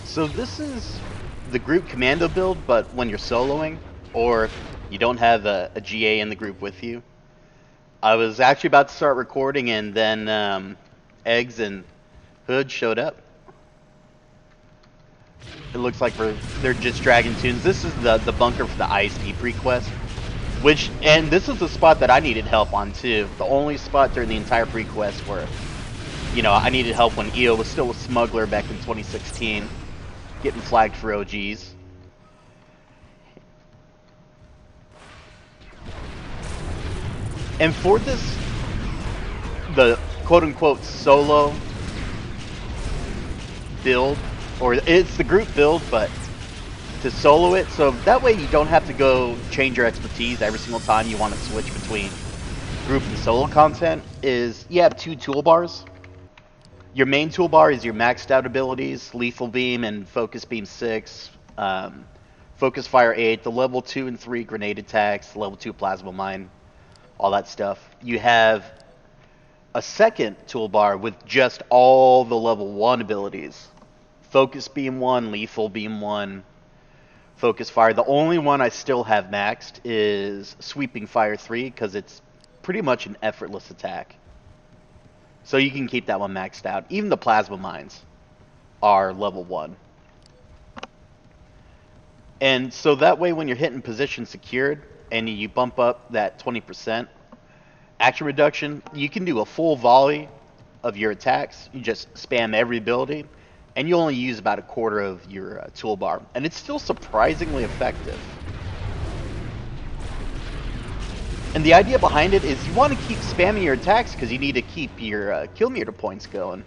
So this is the group Commando build, but when you're soloing, or you don't have a GA in the group with you. I was actually about to start recording, and then Eggs and Hood showed up. It looks like they're just dragging tunes. This is the bunker for the ISD pre-quest, and this is the spot that I needed help on too. The only spot during the entire pre-quest where, I needed help when EO was still a smuggler back in 2016, getting flagged for OGs. And for this, the quote-unquote solo build, or it's the group build, but to solo it, so that way you don't have to go change your expertise every single time you want to switch between group and solo content, is you have two toolbars. Your main toolbar is your maxed out abilities, Lethal Beam and Focus Beam 6, Focus Fire 8, the level 2 and 3 grenade attacks, level 2 Plasma Mine, all that stuff. You have a second toolbar with just all the level 1 abilities. Focus Beam 1, Lethal Beam 1, Focus Fire. The only one I still have maxed is Sweeping Fire 3, because it's pretty much an effortless attack. So you can keep that one maxed out. Even the Plasma Mines are level 1. And so that way when you're hitting position secured and you bump up that 20% action reduction, you can do a full volley of your attacks. You just spam every ability, and you only use about a quarter of your toolbar. And it's still surprisingly effective. And the idea behind it is you want to keep spamming your attacks because you need to keep your kill meter points going.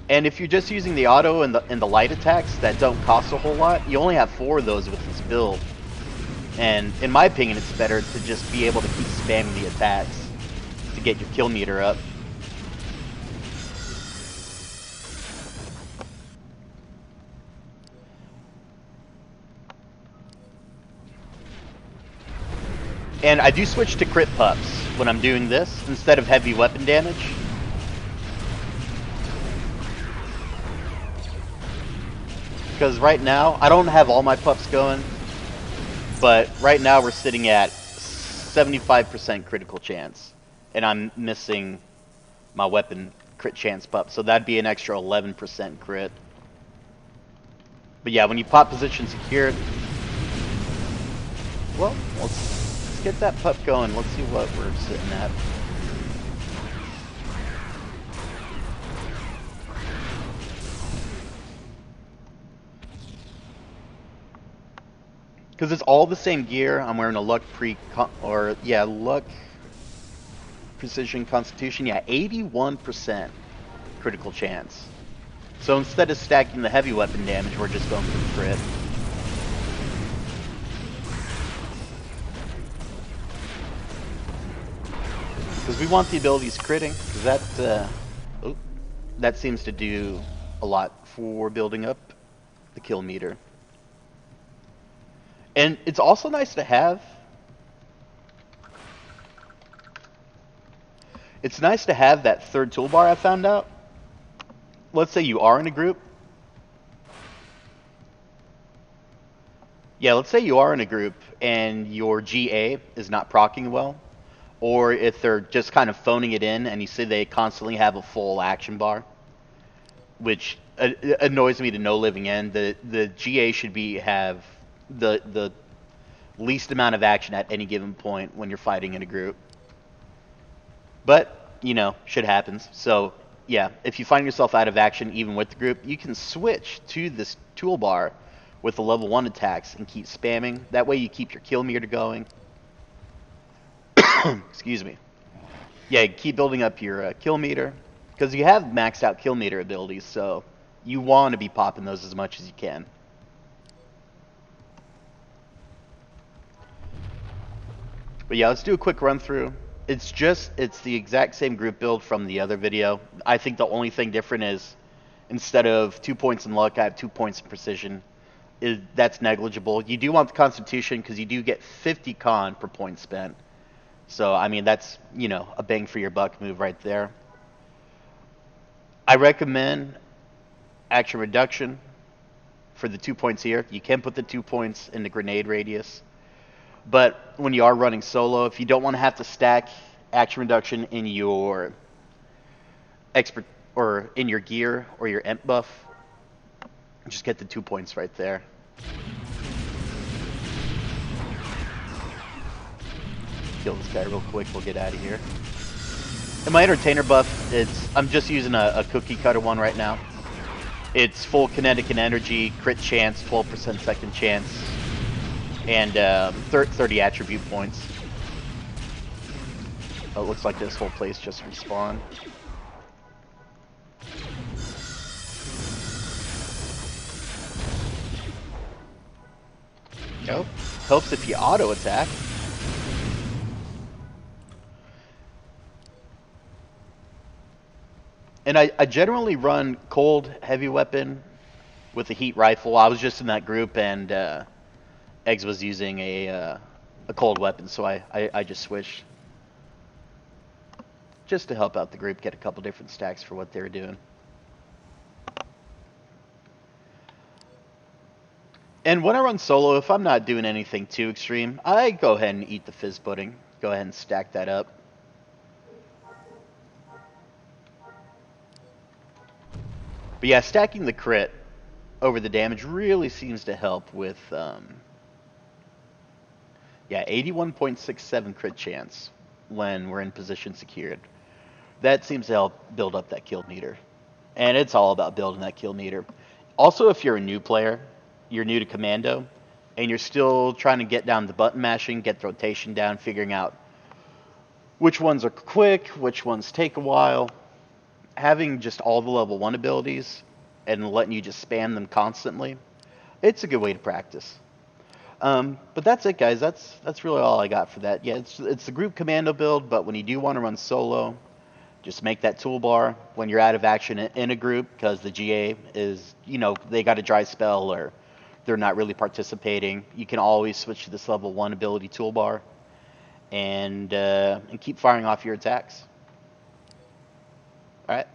And if you're just using the auto and the light attacks that don't cost a whole lot, you only have 4 of those with this build. And in my opinion, it's better to just be able to keep spamming the attacks to get your kill meter up. And I do switch to crit pups when I'm doing this instead of heavy weapon damage. Because right now, I don't have all my pups going, but right now we're sitting at 75% critical chance, and I'm missing my weapon crit chance pup, so that'd be an extra 11% crit. But yeah, when you pop position secured, well, let's get that pup going. Let's see what we're sitting at. Because it's all the same gear. I'm wearing a luck luck precision constitution. Yeah, 81% critical chance. So instead of stacking the heavy weapon damage, we're just going for the crit. Because we want the abilities critting, because that seems to do a lot for building up the kill meter. And it's also nice to have. It's nice to have that third toolbar I found out. Let's say you are in a group. Yeah, let's say you are in a group and your GA is not proccing well. Or if they're just kind of phoning it in and you see they constantly have a full action bar, which annoys me to no living end. The GA should have the least amount of action at any given point when you're fighting in a group. But, shit happens. So, yeah, if you find yourself out of action even with the group, you can switch to this toolbar with the level 1 attacks and keep spamming. That way you keep your kill meter going. Excuse me. Yeah, keep building up your kill meter, because you have maxed out kill meter abilities, so you want to be popping those as much as you can. But yeah, let's do a quick run through. It's the exact same group build from the other video. I think the only thing different is instead of 2 points in luck, I have 2 points in precision. That's negligible. You do want the constitution because you do get 50 con per point spent. So, I mean, that's, a bang for your buck move right there. I recommend action reduction for the 2 points here. You can put the 2 points in the grenade radius. But when you are running solo, if you don't want to have to stack action reduction in your expert or in your gear or your Ent Buff, just get the 2 points right there. Kill this guy real quick, we'll get out of here. And my entertainer buff, I'm just using a cookie cutter one right now. It's full kinetic and energy, crit chance, 12% second chance, and 30 attribute points. Oh, it looks like this whole place just respawned. Nope. Helps if you auto attack. And I generally run cold heavy weapon with a heat rifle. I was just in that group, and Eggs was using a cold weapon, so I just switched. Just to help out the group, get a couple different stacks for what they were doing. And when I run solo, if I'm not doing anything too extreme, I go ahead and eat the fizz pudding. Go ahead and stack that up. But yeah, stacking the crit over the damage really seems to help with, yeah, 81.67 crit chance when we're in position secured. That seems to help build up that kill meter. And it's all about building that kill meter. Also, if you're a new player, you're new to Commando, and you're still trying to get down the button mashing, get the rotation down, figuring out which ones are quick, which ones take a while, having just all the level 1 abilities and letting you just spam them constantly, it's a good way to practice. But that's it, guys. That's really all I got for that. Yeah, it's the group Commando build, but when you do want to run solo, just make that toolbar when you're out of action in a group, because the GA is, you know, they got a dry spell or they're not really participating. You can always switch to this level 1 ability toolbar and keep firing off your attacks. All right.